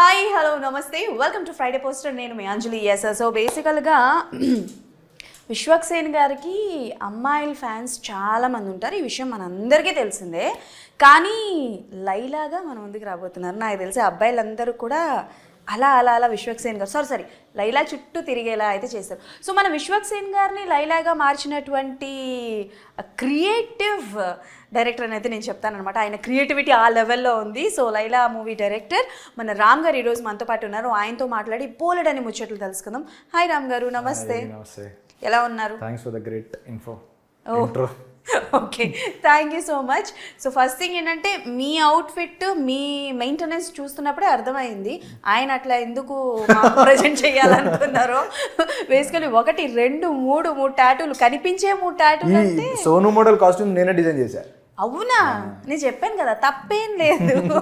Hi hello నమస్తే welcome to Friday poster. నేను మీ అంజలి. Yes so బేసికల్గా విశ్వక్సేన్ గారికి అమ్మాయిల ఫ్యాన్స్ చాలామంది ఉంటారు. ఈ విషయం మనందరికీ తెలిసిందే. కానీ లైలాగా మన ముందుకు రాబోతున్నారు. నాకు తెలిసి అబ్బాయిలందరూ కూడా అలా అలా అలా విశ్వక్సేన్ గారు సారీ లైలా చుట్టూ తిరిగేలా అయితే చేశారు. సో మన విశ్వక్సేన్ గారిని లైలాగా మార్చినటువంటి క్రియేటివ్ డైరెక్టర్ అని అయితే నేను చెప్తానమాట. ఆయన క్రియేటివిటీ ఆ లెవెల్లో ఉంది. సో లైలా మూవీ డైరెక్టర్ మన రామ్ గారు ఈరోజు మనతో పాటు ఉన్నారు. ఆయనతో మాట్లాడి పోలెడని ముచ్చట్లు తెలుసుకుందాం. హాయ్ రామ్ గారు, నమస్తే. ఎలా ఉన్నారు? Thanks for the great info. Okay, thank you so much. So first thing ఏంటంటే మీ అవుట్ఫిట్, మీ మెయింటెనెన్స్ చూస్తున్నప్పుడే అర్థమైంది ఆయన అట్లా ఎందుకు ప్రజెంట్ చేయాలనుకున్నారో. బేసికలీ 1 2 3 టాటూలు కనిపించే 3 టాటూలు అంటే సోను మోడల్ కాస్ట్యూమ్ నేనే డిజైన్ చేశా. అవునా? నేను చెప్పాను కదా, తప్పేం లేదు.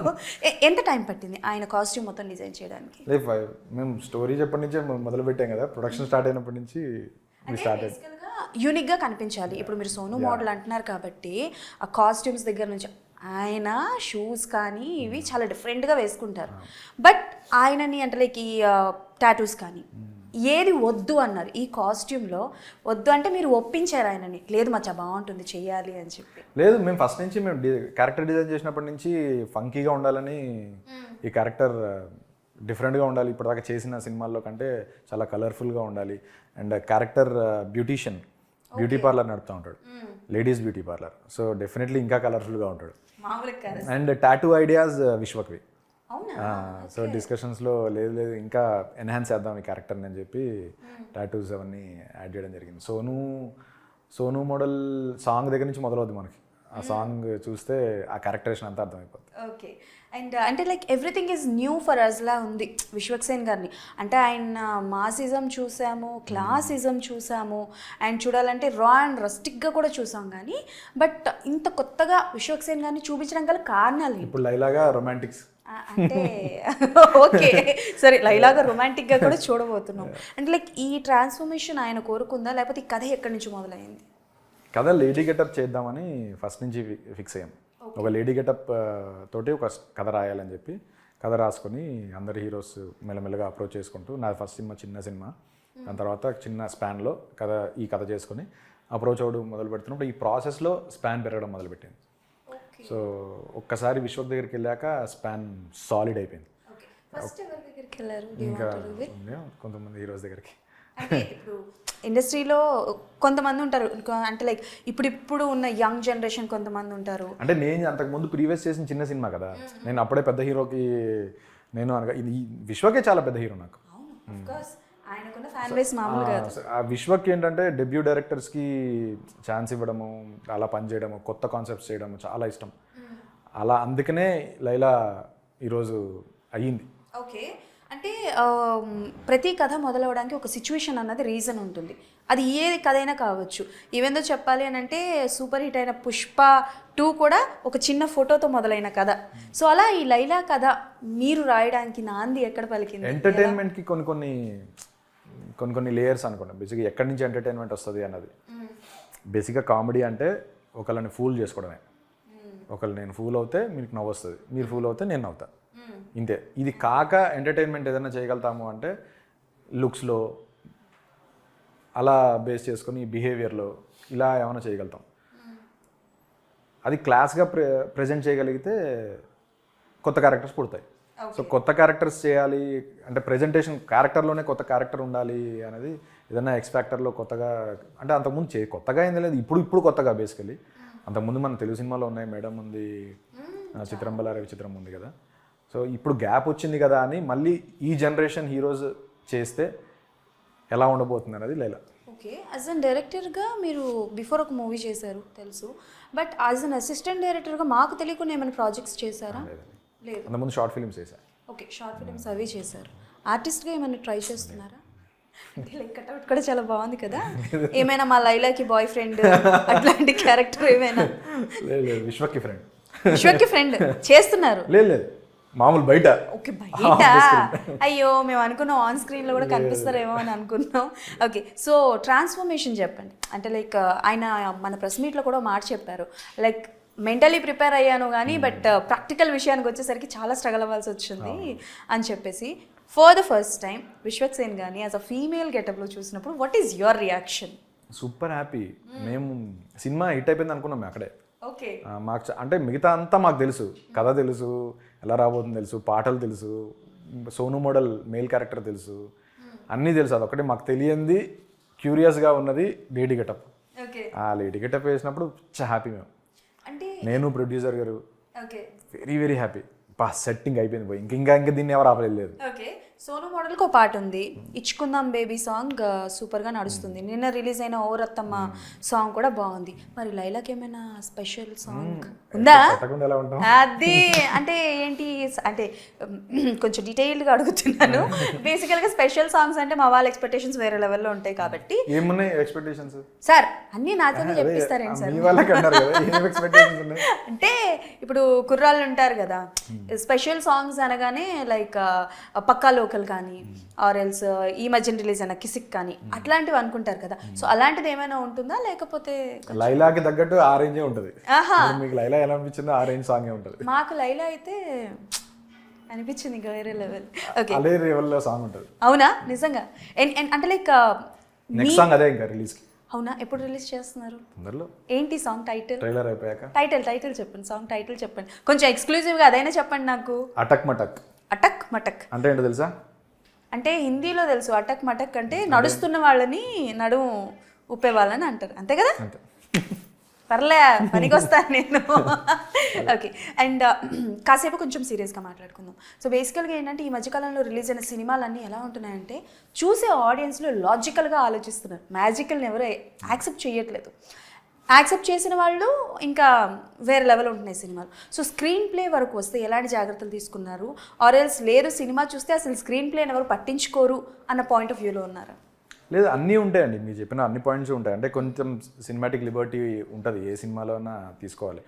ఎంత టైం పట్టింది ఆయన కాస్ట్యూమ్ మొత్తం డిజైన్ చేయడానికి? మేము స్టోరీ చెప్పటి నుంచే మొదలు పెట్టాం కదా, ప్రొడక్షన్ స్టార్ట్ అయినప్పటి నుంచి యూనిక్గా కనిపించాలి. ఇప్పుడు మీరు సోను మోడల్ అంటున్నారు కాబట్టి ఆ కాస్ట్యూమ్స్ దగ్గర నుంచి ఆయన షూస్ కానీ ఇవి చాలా డిఫరెంట్గా వేసుకుంటారు. బట్ ఆయనని అంటే లైక్ ఈ టాటూస్ కానీ ఏది వద్దు అన్నారు ఈ కాస్ట్యూమ్లో? వద్దు అంటే మీరు ఒప్పించారు ఆయనని, లేదు మచ్చా బాగుంటుంది చెయ్యాలి అని చెప్పి? లేదు, మేము ఫస్ట్ నుంచి మేము క్యారెక్టర్ డిజైన్ చేసినప్పటి నుంచి ఫంకీగా ఉండాలని, ఈ క్యారెక్టర్ డిఫరెంట్గా ఉండాలి, ఇప్పటిదాకా చేసిన సినిమాల్లో కంటే చాలా కలర్ఫుల్గా ఉండాలి. అండ్ క్యారెక్టర్ బ్యూటీ పార్లర్ నడుపుతూ ఉంటాడు, ladies beauty parlour. So definitely ఇంకా కలర్ఫుల్గా ఉంటాడు. అండ్ టాటూ ఐడియాస్ విశ్వక్వి. సో డిస్కషన్స్లో లేదు ఇంకా ఎన్హాన్స్ చేద్దాం ఈ క్యారెక్టర్ని అని చెప్పి టాటూస్ అవన్నీ యాడ్ చేయడం జరిగింది. సోను మోడల్ సాంగ్ దగ్గర నుంచి మొదలవుద్ది మనకి. ఆ సాంగ్ చూస్తే ఆ క్యారెక్టరేషన్ అంతా అర్థమైపోతుంది. ఓకే, అండ్ అంటే like everything is new for అస్లా ఉంది విశ్వక్సేన్ గారిని. అంటే ఆయన మాసిజం చూసాము, క్లాసిజం చూసాము, అండ్ చూడాలంటే రా అండ్ రస్టిక్గా కూడా చూసాం. కానీ బట్ ఇంత కొత్తగా విశ్వక్సేన్ గారిని చూపించడం గల కారణాలు ఇప్పుడు లైలాగా రొమాంటిక్స్ అంటే ఓకే సరే, లైలాగా రొమాంటిక్గా కూడా చూడబోతున్నాం. అంటే లైక్ ఈ ట్రాన్స్ఫర్మేషన్ ఆయన కోరుకుందా, లేకపోతే ఈ కథ ఎక్కడి నుంచి మొదలైంది? కథ లేడీ గెటప్ చేద్దామని ఫస్ట్ నుంచి ఫిక్స్ అయ్యాం. ఒక లేడీ గెటప్ తోటి ఒక కథ రాయాలని చెప్పి కథ రాసుకొని అందరు హీరోస్ మెల్లమెల్లగా అప్రోచ్ చేసుకుంటూ, నా ఫస్ట్ సినిమా చిన్న సినిమా, దాని తర్వాత చిన్న స్పాన్లో ఈ కథ చేసుకొని అప్రోచ్ అవ్వడం మొదలు పెడుతున్నప్పుడు ఈ ప్రాసెస్లో స్పాన్ పెరగడం మొదలుపెట్టింది. సో ఒక్కసారి విశ్వక్ దగ్గరికి వెళ్ళాక స్పాన్ సాలిడ్ అయిపోయింది. ఇంకా కొంతమంది హీరోస్ దగ్గరికి. అంటే ఇప్పుడు ఇండస్ట్రీలో కొంతమంది ఉంటారు, అంటే లైక్ ఇప్పుడు ఉన్న యంగ్ జనరేషన్ కొంతమంది ఉంటారు. అంటే నేను అంతకుముందు ప్రీవియస్ చేసిన చిన్న సినిమా కదా, నేను అప్పుడే పెద్ద హీరోకి నేను అనగా ఇది విశ్వకే చాలా పెద్ద హీరో నాకు. ఆ విశ్వక్ ఏంటంటే డెబ్యూ డైరెక్టర్స్కి ఛాన్స్ ఇవ్వడము, అలా పనిచేయడము, కొత్త కాన్సెప్ట్స్ చేయడము చాలా ఇష్టం. అలా అందుకనే లైలా ఈరోజు అయ్యింది. ఓకే, అంటే ప్రతి కథ మొదలవడానికి ఒక సిచ్యువేషన్ అన్నది రీజన్ ఉంటుంది. అది ఏ కథ అయినా కావచ్చు. ఈవెందో చెప్పాలి అని అంటే సూపర్ హిట్ అయిన పుష్ప 2 కూడా ఒక చిన్న ఫోటోతో మొదలైన కథ. సో అలా ఈ లైలా కథ మీరు రాయడానికి నాంది ఎక్కడ పలికింది? ఎంటర్టైన్మెంట్కి కొన్ని లేయర్స్ అనుకోండి. బేసిక్గా ఎక్కడి నుంచి ఎంటర్టైన్మెంట్ వస్తుంది అన్నది. బేసిక్గా కామెడీ అంటే ఒకళ్ళని ఫూల్ చేసుకోవడమే. ఒకళ్ళు నేను ఫూల్ అవుతే మీకు నవ్వు వస్తుంది, మీరు ఫూల్ అవుతే నేను నవ్వుతా, ఇంతే. ఇది కాక ఎంటర్టైన్మెంట్ ఏదైనా చేయగలుగుతాము అంటే లుక్స్లో అలా బేస్ చేసుకొని బిహేవియర్లో ఇలా ఏమైనా చేయగలుగుతాం. అది క్లాస్గా ప్రజెంట్ చేయగలిగితే కొత్త క్యారెక్టర్స్ పుడతాయి. సో కొత్త క్యారెక్టర్స్ చేయాలి అంటే ప్రజెంటేషన్ క్యారెక్టర్లోనే కొత్త క్యారెక్టర్ ఉండాలి అనేది ఏదైనా ఎక్స్పెక్టర్లో కొత్తగా అంటే అంతకుముందు కొత్తగా ఏంది లేదు, ఇప్పుడు కొత్తగా బేసికలీ. అంతకుముందు మన తెలుగు సినిమాలో ఉన్నాయి, మేడం ఉంది, చిత్రంబల రవిచిత్రం ఉంది కదా. సో ఇప్పుడు గ్యాప్ వచ్చింది కదా అని మళ్ళీ ఈ జనరేషన్ హీరోస్ చేస్తే ఎలా ఉండబోతుంది అనేది లైలా. ఓకే, యాజ్ అన్ డైరెక్టర్గా మీరు బిఫోర్ ఒక మూవీ చేశారు తెలుసు, బట్ యాజ్ అన్ అసిస్టెంట్ డైరెక్టర్గా మాకు తెలియకుండా ఏమైనా ప్రాజెక్ట్స్ చేశారా? లేదు, అంతకుముందు షార్ట్ ఫిల్మ్స్ చేశారు. ఓకే, షార్ట్ ఫిల్మ్స్ అవి చేశారు. ఆర్టిస్ట్గా ఏమైనా ట్రై చేస్తున్నారా? కట్అవుట్ కూడా చాలా బాగుంది కదా. ఏమైనా మా లైలాకి బాయ్ ఫ్రెండ్ అట్లాంటి క్యారెక్టర్ ఏమైనా? లేదు, విశ్వక్కి ఫ్రెండ్ చేస్తున్నారు? లేదు, మామూలు బయట. ఓకే, బయట. అయ్యో, మేము అనుకున్నాం ఆన్ స్క్రీన్లో కూడా కనిపిస్తారేమో అని అనుకున్నాం. ఓకే, సో ట్రాన్స్ఫర్మేషన్ చెప్పండి. అంటే లైక్ ఆయన మన ప్రెస్ మీట్లో కూడా మాట చెప్పారు, లైక్ మెంటలీ ప్రిపేర్ అయ్యాను కానీ బట్ ప్రాక్టికల్ విషయానికి వచ్చేసరికి చాలా స్ట్రగల్ అవ్వాల్సి వచ్చింది అని చెప్పేసి for the first time Vishwaksen కానీ యాజ్ అ ఫీమేల్ గెటప్లో చూసినప్పుడు what is your reaction? Super happy. మేము సినిమా హిట్ అయిపోయింది అనుకున్నాం మేము అక్కడే. ఓకే. మాకు అంటే మిగతా అంతా మాకు తెలుసు, కథ తెలుసు, ఎలా రాబోతుంది తెలుసు, పాటలు తెలుసు, సోను మోడల్ మేల్ క్యారెక్టర్ తెలుసు, అన్నీ తెలుసు. అదొకటి మాకు తెలియంది, క్యూరియస్గా ఉన్నది లేడీ గెటప్. ఆ లేడీ గెటప్ వేసినప్పుడు హ్యాపీ మేము. అంటే నేను ప్రొడ్యూసర్ గారు వెరీ వెరీ హ్యాపీ. సెట్టింగ్ అయిపోయింది పోయి ఇంకా దీన్ని ఎవరు ఆపలేదు. ఓకే. సోను మోడల్కి ఒక పాట ఉంది, ఇచ్చుకుందాం బేబీ సాంగ్ సూపర్గా నడుస్తుంది. నిన్న రిలీజ్ అయిన ఓరత్తమ్మ సాంగ్ కూడా బాగుంది. మరి లైలాకి ఏమైనా స్పెషల్ సాంగ్ ఉందా? అది అంటే ఏంటి అంటే కొంచెం డీటెయిల్డ్గా అడుగుతున్నాను. బేసికల్గా స్పెషల్ సాంగ్స్ అంటే మా వాళ్ళ ఎక్స్పెక్టేషన్స్ వేరే లెవెల్లో ఉంటాయి కాబట్టి. ఏమున్నాయి ఎక్స్పెక్టేషన్స్ సార్? అన్నీ నాతోనే చెప్పిస్తారేంటి సార్? అంటే ఇప్పుడు కుర్రాళ్ళు ఉంటారు కదా, స్పెషల్ సాంగ్స్ అనగానే లైక్ పక్కా లోకల్ కానీ ఆర్ ఎల్స్ ఈ మధ్యన రిలీజ్ అయిన కిసిక్ కానీ అట్లాంటివి అనుకుంటారు కదా. సో అలాంటిది ఏమైనా ఉంటుందా లేకపోతే? లైలాకి తగ్గట్టు ఆ రేంజే ఉంటుంది. మీకు లైలా ఎలా అనిపించిందో ఆ రేంజ్ సాంగే ఉంటుంది. మాకు లైలా అయితే అనిపించింది ఇంకా వేరే లెవెల్. ఓకే, అదే లెవెల్లో సాంగ్ ఉంటుంది. అవునా? నిజంగా? అంటే లైక్ నెక్స్ట్ సాంగ్ అదే ఇంకా రిలీజ్ కి. అవునా? ఎప్పుడు రిలీజ్ చేస్తున్నారు? తొందరలో. ఏంటి సాంగ్ టైటిల్? ట్రైలర్ అయిపోయాక. టైటిల్ చెప్పండి, సాంగ్ టైటిల్ చెప్పండి, కొంచెం ఎక్స్క్లూజివ్గా అదైనా చెప్పండి నాకు. అటక్ మటక్. అటక్ మటక్ అంటే ఏంటో తెలుసా? అంటే హిందీలో తెలుసు. అటక్ మటక్ అంటే నడుస్తున్న వాళ్ళని నడుము ఊపే వాళ్ళని అంటారు, అంతే కదా? పర్లే, పనికొస్తాను నేను. ఓకే. అండ్ కాసేపు కొంచెం సీరియస్గా మాట్లాడుకుందాం. సో బేసికల్గా ఏంటంటే ఈ మధ్యకాలంలో రిలీజ్ అయిన సినిమాలన్నీ ఎలా ఉంటున్నాయంటే చూసే ఆడియన్స్లో లాజికల్గా ఆలోచిస్తున్నారు, మ్యాజికల్ని ఎవరు యాక్సెప్ట్ చేయట్లేదు. యాక్సెప్ట్ చేసిన వాళ్ళు ఇంకా వేరే లెవెల్ ఉంటున్నాయి సినిమాలు. సో స్క్రీన్ ప్లే వరకు వస్తే ఎలాంటి జాగ్రత్తలు తీసుకున్నారు? ఆర్ ఎల్స్ లేదు సినిమా చూస్తే అసలు స్క్రీన్ ప్లేని ఎవరు పట్టించుకోరు అన్న పాయింట్ ఆఫ్ వ్యూలో ఉన్నారా? లేదు, అన్నీ ఉంటాయండి. మీరు చెప్పిన అన్ని పాయింట్స్ ఉంటాయి. అంటే కొంచెం సినిమాటిక్ లిబర్టీ ఉంటుంది, ఏ సినిమాలోనా తీసుకోవాలి.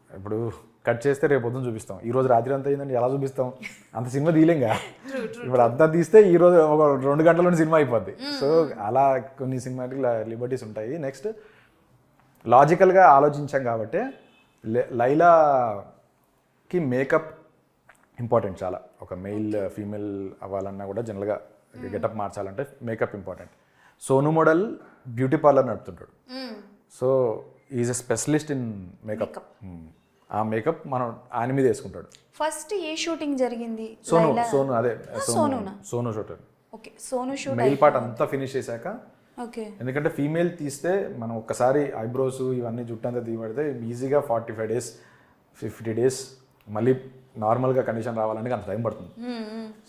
ఇప్పుడు కట్ చేస్తే రేపు పొద్దున చూపిస్తాం, ఈ రోజు రాత్రి అంతా అయిందండి ఎలా చూపిస్తాం? అంత సినిమా తీయలేంగా. ఇప్పుడు అంతా తీస్తే ఈ రోజు ఒక 2 గంటల్లోనే సినిమా అయిపోద్ది. సో అలా కొన్ని సినిమాటిక్ లిబర్టీస్ ఉంటాయి. నెక్స్ట్ లాజికల్గా ఆలోచించాం కాబట్టి లైలాకి మేకప్ ఇంపార్టెంట్ చాలా. ఒక మెయిల్ ఫీమేల్ అవ్వాలన్నా కూడా జనరల్గా గెటప్ మార్చాలంటే makeup important. Sonu model beauty parlour నడుపుతుంటాడు. So is a specialist in makeup. ఆ మేకప్ మనం ఆయన మీద వేసుకుంటాడు. ఫస్ట్ ఏ షూటింగ్ జరిగింది? సోను అదే Sonu shoot. Okay, Sonu shoot mail part అంతా ఫినిష్ చేశాక. ఓకే. ఎందుకంటే ఫీమేల్ తీస్తే మనం ఒక్కసారి ఐబ్రోస్ ఇవన్నీ జుట్టు అంతా తీయబడితే ఈజీగా 45 days 50 days మళ్ళీ నార్మల్గా కండిషన్ రావాలని అంత టైం పడుతుంది.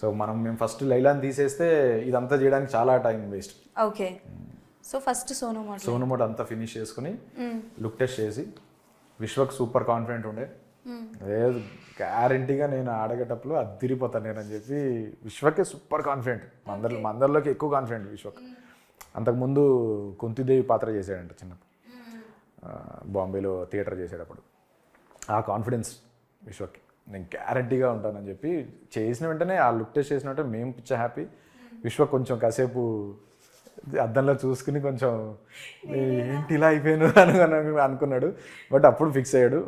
సో మేము ఫస్ట్ లైలాని తీసేస్తే ఇదంతా చేయడానికి చాలా time waste. Okay. So first Sonu mode అంతా ఫినిష్ చేసుకుని లుక్ టెస్ట్ చేసి విశ్వక్ సూపర్ కాన్ఫిడెంట్ ఉండే, లేదు గ్యారంటీగా నేను ఆడగేటప్పుడు అదిరిపోతాను నేను అని చెప్పి విశ్వకే సూపర్ కాన్ఫిడెంట్. అందరిలోకి ఎక్కువ కాన్ఫిడెంట్ విశ్వక్. అంతకుముందు కుంతిదేవి పాత్ర చేశాడంట చిన్నప్పుడు, బాంబేలో థియేటర్ చేసేటప్పుడు. ఆ కాన్ఫిడెన్స్ విశ్వక్కి, నేను గ్యారంటీగా ఉంటానని చెప్పి చేసిన వెంటనే ఆ లుక్ టెస్ట్ చేసిన వెంటనే మేము పిచ్చ హ్యాపీ. విశ్వ కొంచెం కాసేపు అద్దంలో చూసుకుని కొంచెం ఏంటి ఇలా అయిపోయాను అని అనుకున్నాడు. బట్ అప్పుడు ఫిక్స్ అయ్యాడు.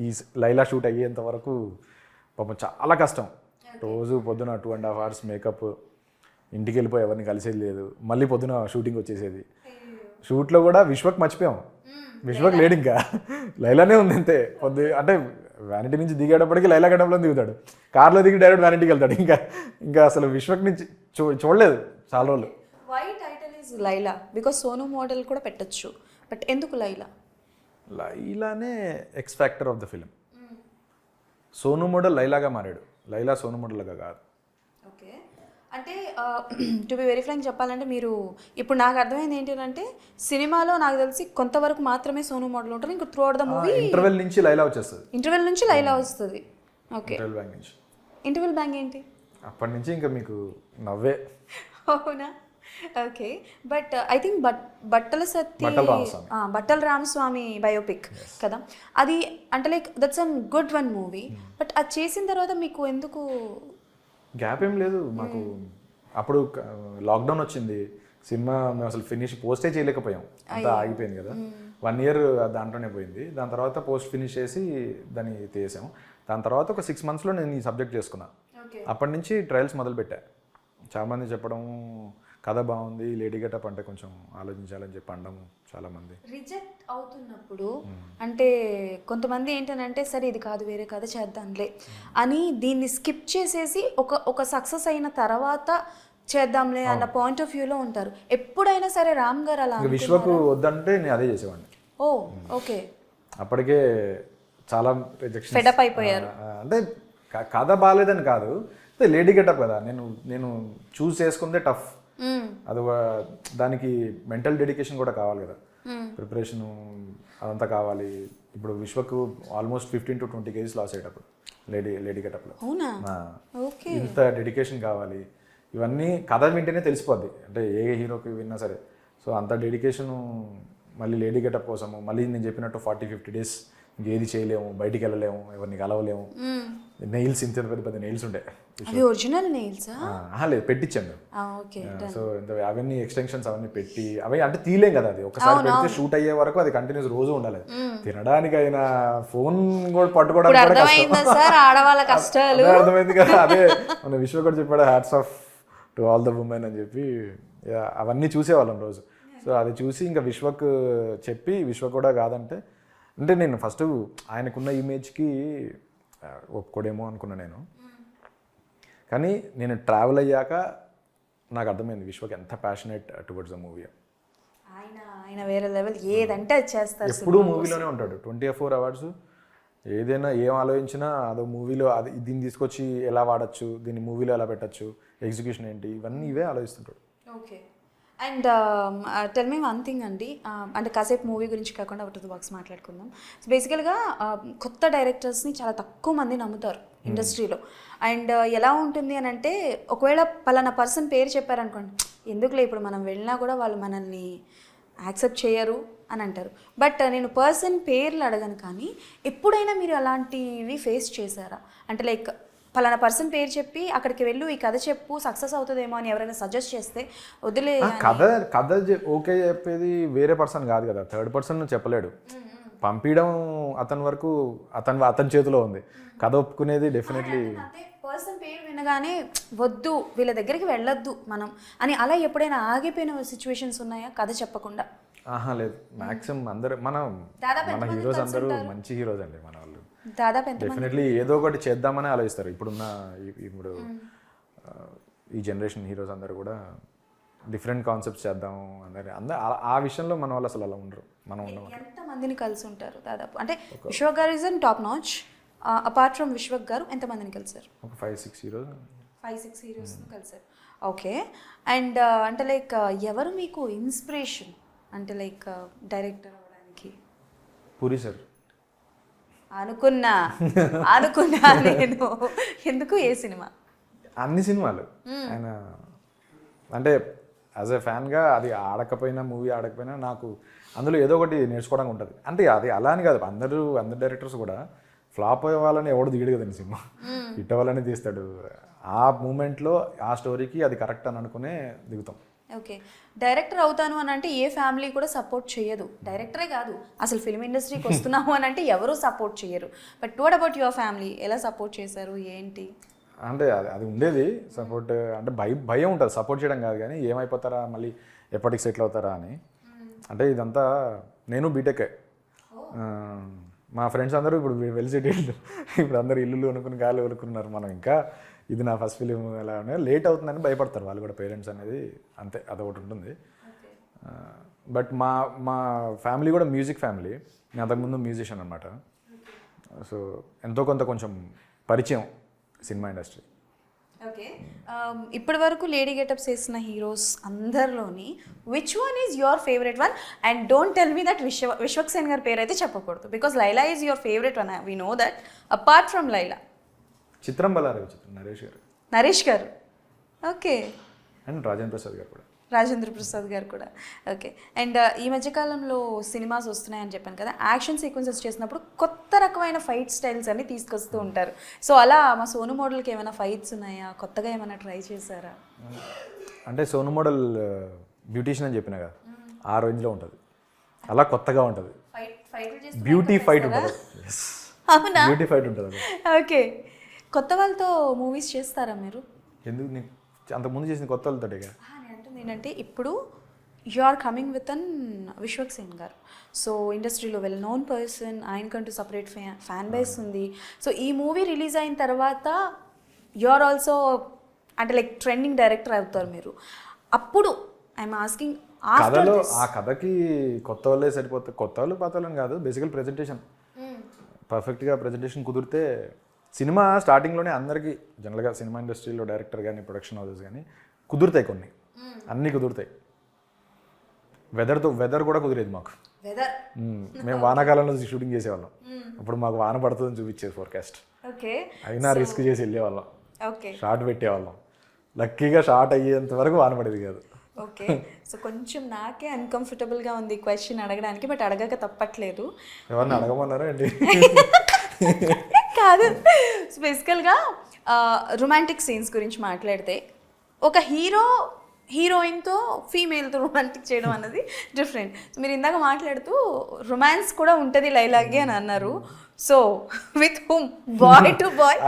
ఈ లైలా షూట్ అయ్యేంత వరకు పాపం చాలా కష్టం. రోజు పొద్దున 2.5 hours మేకప్, ఇంటికి వెళ్ళిపోయి ఎవరిని కలిసేది లేదు, మళ్ళీ పొద్దున షూటింగ్ వచ్చేసేది. షూట్లో కూడా విశ్వక్ మర్చిపోయాం, విశ్వక్ లేడు, ఇంకా లైలానే ఉంది అంతే. అంటే వ్యానిటీ నుంచి దిగేటప్పటికి లైలా గడ్డంలో దిగుతాడు, కార్లో దిగి డైరెక్ట్ వ్యానిటీకి వెళ్తాడు. ఇంకా అసలు విశ్వక్ నుంచి చూడలేదు చాలా రోజులు. Why title is Laila? Because Sonu model కూడా పెట్టచ్చు, బట్ ఎందుకు లైలా? లైలానే X factor of the film. Sonu model లైలాగా మారాడు, లైలా సోను మోడల్గా కాదు. ఓకే. అంటే టు బి వెరీ ఫ్రాంక్ చెప్పాలంటే మీరు ఇప్పుడు నాకు అర్థమైంది ఏంటంటే సినిమాలో నాకు తెలిసి కొంతవరకు మాత్రమే సోను మోడల్ ఉంటారు, ఇంకా through out the movie interval నుంచి లైలా వచ్చేస్తుంది. ఇంటర్వెల్ నుంచి లైలా వస్తుంది. ఓకే. ఇంటర్వెల్ బ్యాంగ్ నుంచి. ఇంటర్వెల్ బ్యాంగ్ ఏంటి? అప్పటి నుంచి ఇంకా మీకు నవ్వే. అవునా? ఓకే. బట్ ఐ థింక్ బట్టల రామస్వామి బయోపిక్ కదా అది. అంటే like that's an good one movie, but అది చేసిన తర్వాత మీకు ఎందుకు గ్యాప్ ఏం లేదు మాకు? అప్పుడు లాక్డౌన్ వచ్చింది, సినిమా మేము అసలు పోస్టే చేయలేకపోయాం, అంతా ఆగిపోయింది కదా. 1 year దాంట్లోనే పోయింది. దాని తర్వాత పోస్ట్ ఫినిష్ చేసి దాన్ని తీసాం. దాని తర్వాత ఒక 6 monthsలో నేను ఈ సబ్జెక్ట్ చేసుకున్నా. అప్పటి నుంచి ట్రయల్స్ మొదలుపెట్టా. చాలామంది చెప్పడం కథ బాగుంది, లేడీ గెటప్ అంటే కొంచెం ఆలోచించాలని చెప్పి అనడం చాలామంది. రిజెక్ట్ అవుతున్నప్పుడు అంటే కొంతమంది ఏంటనంటే సరే ఇది కాదు వేరే కథ చేద్దాంలే అని దీన్ని స్కిప్ చేసేసి ఒక సక్సెస్ అయిన తర్వాత చేద్దాంలే అన్న పాయింట్ ఆఫ్ వ్యూలో ఉంటారు. ఎప్పుడైనా సరే రామ్ గారు అలా విశ్వకు వద్దంటే నేను అదే చేసేవాడిని. ఓ ఓకే. అప్పటికే చాలా రిజెక్షన్ ఫెడప్ అయిపోయారు. అంటే కథ బాగాలేదని కాదు, లేడీ గెటప్ కదా, నేను చూస్ చేసుకుందే టఫ్. అది దానికి మెంటల్ డెడికేషన్ కూడా కావాలి కదా, ప్రిపరేషన్ అదంతా కావాలి. ఇప్పుడు విశ్వకు ఆల్మోస్ట్ 15 to 20 kgs లాస్ అయ్యేటప్పుడు లేడీ గెటప్లో ఇంత డెడికేషన్ కావాలి. ఇవన్నీ కథ వింటేనే తెలిసిపోద్ది, అంటే ఏ హీరోకి విన్నా సరే. సో అంత డెడికేషను మళ్ళీ లేడీ గెటప్ కోసము, మళ్ళీ నేను చెప్పినట్టు 40-50 days ఇంకేది చేయలేము, బయటికి వెళ్ళలేము, ఎవరిని కలవలేము. నెయిల్స్ ఇంత పెద్ద నెయిల్స్ ఉండే. ఒరిజినల్ నెయిల్సా? లేదు, పెట్టించాను. సో అవన్నీ ఎక్స్టెన్షన్స్ అవన్నీ పెట్టి అవి అంటే తీయలేం కదా, అది ఒకసారి పెడితే షూట్ అయ్యే వరకు అది కంటిన్యూస్ రోజు ఉండాలి. తినడానికైనా ఫోన్ కూడా పట్టుకోవడానికి అర్థమైంది కదా. అదే మన విశ్వ కూడా చెప్పాడు, hats off to all the women అని చెప్పి. అవన్నీ చూసేవాళ్ళం రోజు. సో అది చూసి ఇంకా విశ్వకు చెప్పి విశ్వ కూడా కాదంటే, అంటే నేను ఫస్ట్ ఆయనకున్న ఇమేజ్కి ఒప్పుకోడేమో అనుకున్నా నేను. కానీ నేను ట్రావెల్ అయ్యాక నాకు అర్థమైంది విశ్వకి ఎంత ప్యాషనేట్ టువర్డ్స్ ద మూవీ. ఆయన వేరే లెవెల్, ఏదంటే అది చేస్తారు. ఎప్పుడూ మూవీలోనే ఉంటాడు. 24 hours ఏదైనా ఏం ఆలోచించినా అదో మూవీలో, అది దీన్ని తీసుకొచ్చి ఎలా వాడచ్చు, దీన్ని మూవీలో ఎలా పెట్టచ్చు, ఎగ్జిక్యూషన్ ఏంటి, ఇవన్నీ ఇవే ఆలోచిస్తుంటాడు. Okay. And tell me one thing అండి, అంటే కాసేపు మూవీ గురించి కాకుండా అవుట్ ఆఫ్ ద బాక్స్ మాట్లాడుకుందాం. సో బేసికల్గా కొత్త డైరెక్టర్స్ని చాలా తక్కువ మంది నమ్ముతారు ఇండస్ట్రీలో. అండ్ ఎలా ఉంటుంది అని అంటే, ఒకవేళ పలానా పర్సన్ పేరు చెప్పారనుకోండి, ఎందుకులే ఇప్పుడు మనం వెళ్ళినా కూడా వాళ్ళు మనల్ని యాక్సెప్ట్ చేయరు అని అంటారు. బట్ నేను పర్సన్ పేర్లు అడగను, కానీ ఎప్పుడైనా మీరు అలాంటివి ఫేస్ చేశారా? అంటే లైక్ పలానా పర్సన్ పేరు చెప్పి అక్కడికి వెళ్ళు, ఈ కథ చెప్పు, సక్సెస్ అవుతుందేమో అని ఎవరైనా సజెస్ట్ చేస్తే వదిలే. కథ ఓకే చెప్పేది వేరే పర్సన్ కాదు కదా, థర్డ్ పర్సన్ చెప్పలేడు. పంపించడం అతని వరకు అతని చేతిలో ఉంది. కథ ఒప్పుకునేది డెఫినెట్లీ పర్సన్ పేరు వినగానే వద్దు వీళ్ళ దగ్గరికి వెళ్ళొద్దు మనం అని అలా ఎప్పుడైనా ఆగిపోయిన సిచ్యువేషన్స్ ఉన్నాయా కథ చెప్పకుండా? లేదు, మ్యాక్సిమం అందరూ మన హీరోస్ అందరూ మంచి హీరోస్ అండి మన వాళ్ళు. డెఫినెట్లీ ఏదో ఒకటి చేద్దామని ఆలోచిస్తారు. ఇప్పుడు ఈ జనరేషన్ హీరోస్ అందరూ కూడా డిఫరెంట్ కాన్సెప్ట్స్ చేద్దాం అందరూ ఆ విషయంలో మన వాళ్ళు అసలు అలా ఉండరు. మనం ఎంతమందిని కలిసి ఉంటారు దాదాపు? అంటే విశ్వక్ గారు is top notch. Apart from Vishwak గారు ఎంతమందిని కలిసారు? ఒక 5-6 హీరోస్ కలిసారు. ఓకే. అండ్ అంటే లైక్ ఎవరు మీకు ఇన్స్పిరేషన్, అంటే లైక్ డైరెక్టర్ అవ్వడానికి? పూరి సార్. అనుకున్నా నేను. ఎందుకు? ఏ సినిమా? అన్ని సినిమాలు ఆయన అంటే యాజ్ ఎ ఫ్యాన్గా, అది మూవీ ఆడకపోయినా నాకు అందులో ఏదో ఒకటి నేర్చుకోవడానికి ఉంటుంది. అంటే అది అలా అని కాదు, అందరు డైరెక్టర్స్ కూడా ఫ్లాప్ అవ్వాలని ఎవడు దిగడు కదండి సినిమా, హిట్ అవ్వాలని తీస్తాడు. ఆ మూమెంట్లో ఆ స్టోరీకి అది కరెక్ట్ అని అనుకునే దిగుతాం. ఓకే. డైరెక్టర్ అవుతాను అని అంటే ఏ ఫ్యామిలీ కూడా సపోర్ట్ చేయదు. డైరెక్టరే కాదు, అసలు ఫిల్మ్ ఇండస్ట్రీకి వస్తున్నాము అని అంటే ఎవరూ సపోర్ట్ చేయరు. But what about your family? ఎలా సపోర్ట్ చేశారు, ఏంటి? అంటే అది ఉండేది సపోర్ట్, అంటే భయం ఉంటుంది, సపోర్ట్ చేయడం కాదు కానీ ఏమైపోతారా, మళ్ళీ ఎప్పటికి సెటిల్ అవుతారా అని. అంటే ఇదంతా నేను బీటెక్, మా ఫ్రెండ్స్ అందరూ ఇప్పుడు వెల్ సెటిల్డ్, ఇప్పుడు అందరూ ఇల్లు అనుకుని గాలి అనుకున్నారు. మనం ఇంకా ఇది నా ఫస్ట్ ఫిలిం ఎలా లేట్ అవుతుందని భయపడతారు వాళ్ళు కూడా, పేరెంట్స్ అనేది అంతే, అదొకటి ఉంటుంది. బట్ మా ఫ్యామిలీ కూడా మ్యూజిక్ ఫ్యామిలీ. నేను అంతకుముందు మ్యూజిషియన్ అనమాట. సో ఎంతో కొంత కొంచెం పరిచయం సినిమా ఇండస్ట్రీ. ఓకే. ఇప్పటి వరకు లేడీ గెటప్స్ వేసిన హీరోస్ అందరిలోని which one is your favourite one? And don't tell me that Vishwak Sen గారి పేరు అయితే చెప్పకూడదు, because Laila is your favourite one. We know that. Apart from Laila, Chitram Bhalare, Naresh గారు. ఓకే. అండ్ రాజేంద్ర ప్రసాద్ గారు కూడా. ఓకే. అండ్ ఈ మధ్యకాలంలో సినిమాస్ వస్తున్నాయని చెప్పాను కదా, యాక్షన్ సీక్వెన్సెస్ చేసినప్పుడు కొత్త రకమైన ఫైట్ స్టైల్స్ అన్ని తీసుకొస్తూ ఉంటారు. సో అలా మా సోను మోడల్కి ఏమైనా ఫైట్స్ ఉన్నాయా, కొత్తగా ఏమైనా ట్రై చేశారా? అంటే సోను మోడల్ బ్యూటీషియన్ అని చెప్పినా కదా, ఆ రేంజ్లో ఉంటుంది. అలా కొత్తగా ఉంటుంది. బ్యూటీ ఫైట్ ఉంటుంది. అవునా? బ్యూటీ ఫైట్ ఉంటుంది. ఓకే, కొత్త వాళ్ళతో మూవీస్ చేస్తారా మీరు? ఎందుకు నీకు అంతకుముందు చేసిన కొత్త వాళ్ళతో? నేను అంటుంది ఏంటంటే ఇప్పుడు you are coming with an Vishwak Sen garu. So ఇండస్ట్రీలో వెల్ నోన్ పర్సన్, ఆయనకంటూ సపరేట్ ఫ్యాన్ బేస్ ఉంది. సో ఈ మూవీ రిలీజ్ అయిన తర్వాత యు ఆర్ ఆల్సో అంటే లైక్ ట్రెండింగ్ డైరెక్టర్ అవుతారు మీరు. అప్పుడు ఐఎమ్ ఆస్కింగ్ కథలో ఆ కథకి కొత్త వాళ్ళే సరిపోతాయి. కొత్త వాళ్ళు పాత వాళ్ళని కాదు, బేసికల్ ప్రెజెంటేషన్ పర్ఫెక్ట్గా ప్రెజెంటేషన్ కుదిరితే సినిమా స్టార్టింగ్లోనే అందరికీ జనరల్గా సినిమా ఇండస్ట్రీలో డైరెక్టర్ కానీ ప్రొడక్షన్ హౌసెస్ కానీ కుదురుతాయి, కొన్ని అన్నీ కుదురుతాయి. వెదర్ కూడా కుదిరేది మాకు. మేము వానాకాలంలో షూటింగ్ చేసేవాళ్ళం. అప్పుడు మాకు వాన పడుతుందని చూపించేది ఫోర్కాస్ట్. అయినా రిస్క్ చేసి వెళ్ళేవాళ్ళం, షార్ట్ పెట్టేవాళ్ళం. లక్కీగా షార్ట్ అయ్యేంత వరకు వాన పడేది కాదు. ఓకే, సో కొంచెం నాకే అన్కంఫర్టబుల్గా ఉంది క్వశ్చన్ అడగడానికి, బట్ అడగక తప్పట్లేదు. ఎవరిని అడగమన్నారా అండి? కాదు, బేసికల్గా రొమాంటిక్ సీన్స్ గురించి మాట్లాడితే ఒక హీరోయిన్తో ఫీమేల్తో రొమాంటిక్ చేయడం అన్నది డిఫరెంట్. సో మీరు ఇందాక మాట్లాడుతూ రొమాన్స్ కూడా ఉంటుంది లైలాకి అని అన్నారు. So with whom? Boy to boy,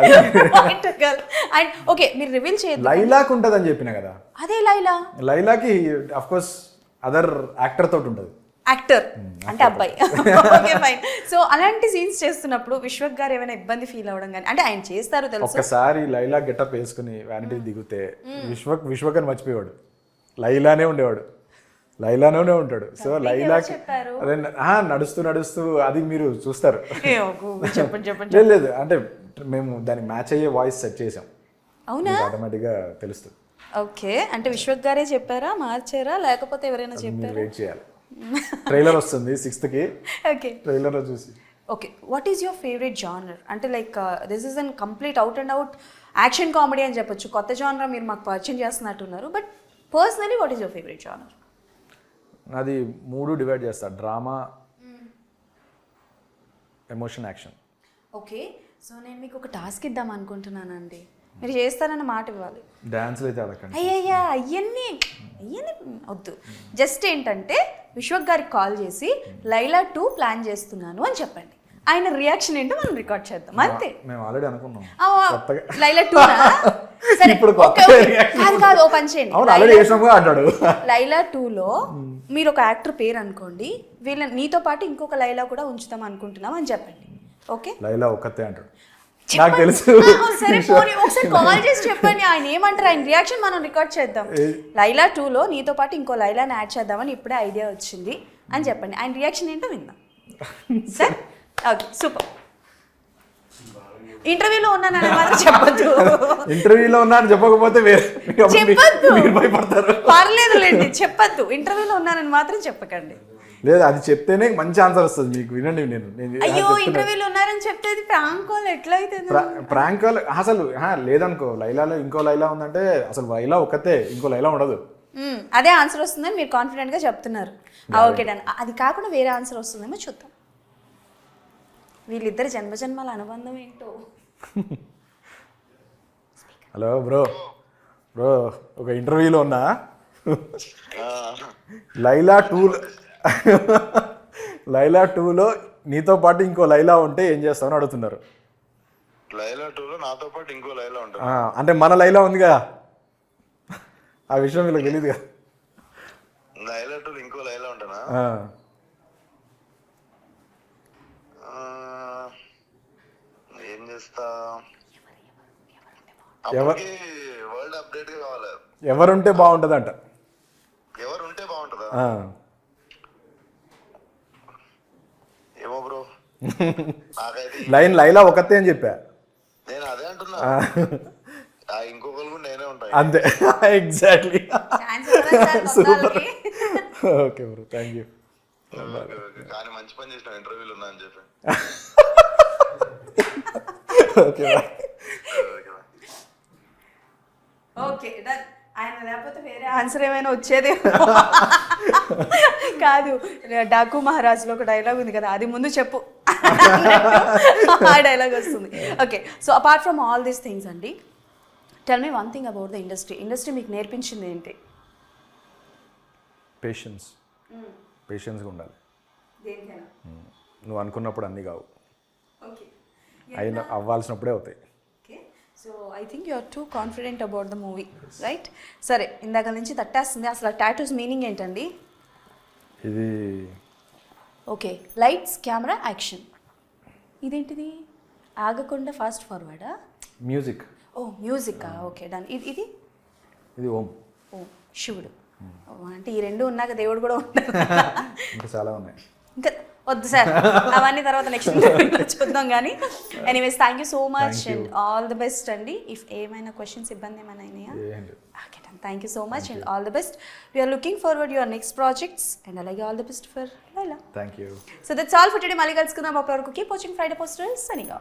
boy to girl. And okay, మీరు రివీల్ చేయదు. లైలాకి ఉంటుంది అని చెప్పిన కదా. అదే లైలాకి అఫ్ కోర్స్ అదర్ యాక్టర్ తోటి ఉంటుంది. యాక్టర్ అంటే అబ్బాయి. Okay fine. సో అలాంటి సీన్స్ చేస్తున్నప్పుడు విశ్వక్ గారు ఏమైనా ఇబ్బంది ఫీల్ అవ్వడం కానీ, అంటే ఆయన చేస్తారు తెలుసు. ఒక్కసారి లైలా గెటప్ వేసుకుని వ్యానిటీ దిగితే విశ్వక్ అని మర్చిపోయాడు, లైలానే ఉండేవాడు, లైలానే ఉంటాడు. సో లైలాకి అదే నడుస్తూ అది మీరు చూస్తారు. చెప్పండి. లేదు అంటే మేము దానికి మ్యాచ్ అయ్యే వాయిస్ సెట్ చేసాం. అవునా? ఆటోమేటిక్గా తెలుస్తుంది. ఓకే, అంటే విశ్వక్ గారే చెప్పారా, మార్చారా, లేకపోతే ఎవరైనా చెప్పారా? వెయిట్ చేయాలి, ట్రైలర్ వస్తుంది 6th. ఓకే, ట్రైలర్లో చూసి. Okay, what is your favourite genre? అంటే like this is an complete out and out action comedy అని చెప్పొచ్చు. కొత్త జానర్ మీరు మాకు పరిచయం చేస్తున్నట్టున్నారు. But personally what is your favourite genre? అది 3 డివైడ్ చేస్తా: drama, emotion, action. Okay, so నేను మీకు ఒక టాస్క్ ఇద్దాం అనుకుంటున్నానండి, మీరు చేస్తారన్న మాట ఇవ్వాలి. డాన్స్లు అయితే అడగండి. అయ్యయ్యా, అవన్నీ వద్దు. జస్ట్ ఏంటంటే విశ్వక్ గారికి కాల్ చేసి లైలా 2 ప్లాన్ చేస్తున్నాను అని చెప్పండి. ఆయన రియాక్షన్ ఏంటో మనం రికార్డ్ చేద్దాం, అంతే. మేము ఆల్రెడీ అనుకున్నాం లైలా 2 కాదు, ఓ పని చేయండి. లైలా 2లో మీరు ఒక యాక్టర్ పేరు అనుకోండి, నీతో పాటు ఇంకొక లైలా కూడా ఉంచుతాం అనుకుంటున్నాం అని చెప్పండి. ఓకే, లైలా ఒక్కతే అంటాడు, నాకు తెలుసు. సరే ఒకసారి కాల్ చేసి చెప్పండి ఆయన ఏమంటారు, ఆయన రియాక్షన్ మనం రికార్డ్ చేద్దాం. లైలా 2లో నీతో పాటు ఇంకో లైలాని యాడ్ చేద్దామని ఇప్పుడే ఐడియా వచ్చింది అని చెప్పండి. ఆయన రియాక్షన్ ఏంటో విందాం. Sir okay, super. ఇంటర్వ్యూలో ఉన్నానని మాత్రం చెప్పద్దు. ఇంటర్వ్యూలో ఉన్నాను చెప్పకపోతే చెప్పద్దు, భయపడతారు. పర్లేదులేండి, చెప్పద్దు. ఇంటర్వ్యూలో ఉన్నానని మాత్రం చెప్పకండి. లేదు, అది చెప్తేనే మంచి ఆన్సర్ వస్తుంది మీకు. వినండి, నేను అయ్యో ఇంటర్వ్యూలో ఉన్నారని చెప్తే ప్రాంక్ కాల్ ఎట్లా అవుతుంది? ప్రాంక్ కాల్ అసలు లేదనుకో, లైలాలో ఇంకో లైలా ఉందంటే అసలు లైలా ఒక్కతే, ఇంకో లైలా ఉండదు. అదే ఆన్సర్ వస్తుందని మీరు కాన్ఫిడెంట్గా చెప్తున్నారు. Okay done. అది కాకుండా వేరే ఆన్సర్ వస్తుందేమో చూద్దాం. వీళ్ళిద్దరు జన్మజన్మల అనుబంధం ఏంటో. హలో బ్రో, ఒక ఇంటర్వ్యూలో ఉన్నా. లైలా 2లో నీతో పాటు ఇంకో లైలా ఉంటే ఏం చేస్తావని అడుగుతున్నారు. లైలా 2లో నాతో పాటు ఇంకో లైలా ఉంటుంది అంటే మన లైలా ఉందిగా, ఆ విషయం వీళ్ళకి తెలియదుగా. లైలా 2లో ఇంకో లైలా ఉంటానా? ఏం చేస్తా, వరల్డ్ అప్డేట్ కావాలి. ఎవరుంటే బాగుంటదంట? ఎవరుంటే బాగుంటుందా? ఏమో బ్రో, లైలా ఒకతే అని చెప్పా నేను. అదే అంటున్నా, ఇంకొకరు కూడా నేనే ఉంటాను అంతే. Exactly. Super. Okay bro, thank you. కానీ మంచి పని చేసిన, ఇంటర్వ్యూలో ఉన్నా అని చెప్పి. Okay okay done. ఆయన లేకపోతే వేరే ఆన్సర్ ఏమైనా వచ్చేది కాదు. డాకు మహారాజ్లో ఒక డైలాగ్ ఉంది కదా, అది ముందు చెప్పు, ఆ డైలాగ్ వస్తుంది. Okay, so apart from all these things అండి, tell me one thing about the industry మీకు నేర్పించింది ఏంటి? పేషెన్స్గా ఉండాలి. నువ్వు అనుకున్నప్పుడు అన్నీ కావు, ఓకే అవ్వాల్సినప్పుడే అవుతాయి. Okay so I think you are too confident about the movie right. సరే ఇందాక నుంచి తట్టేస్తుంది, అసలు టాటూస్ మీనింగ్ ఏంటండి? ఇది ఓకే లైట్స్ కెమెరా యాక్షన్, ఇదేంటిది? ఆగకుండా ఫాస్ట్ ఫార్వర్డా? మ్యూజిక్. ఓ మ్యూజికా, ఓకే డన్. ఇది ఇది ఓం. ఓ శివుడు. ఓ, అంటే ఈ రెండు ఉన్నాక దేవుడు కూడా ఉంటారు. ఇంకా చాలా ఉన్నాయి. ఇంకా వద్దు సార్, అవన్నీ తర్వాత నెక్స్ట్ చూద్దాం కానీ. Anyways thank you so much and all the best అండి. ఇఫ్ ఏమైనా క్వశ్చన్స్ ఇబ్బంది ఏమైనా అయినాయా? Okay done, thank you so much and all the best. We are looking forward your next projects and అలాగే all the best for Laila. Thank you. So that's all for today. మళ్ళీ కలుసుకుందాం. అప్పటి వరకు కీప్ వాచింగ్ ఫ్రైడే పోస్టర్స్. సనిగా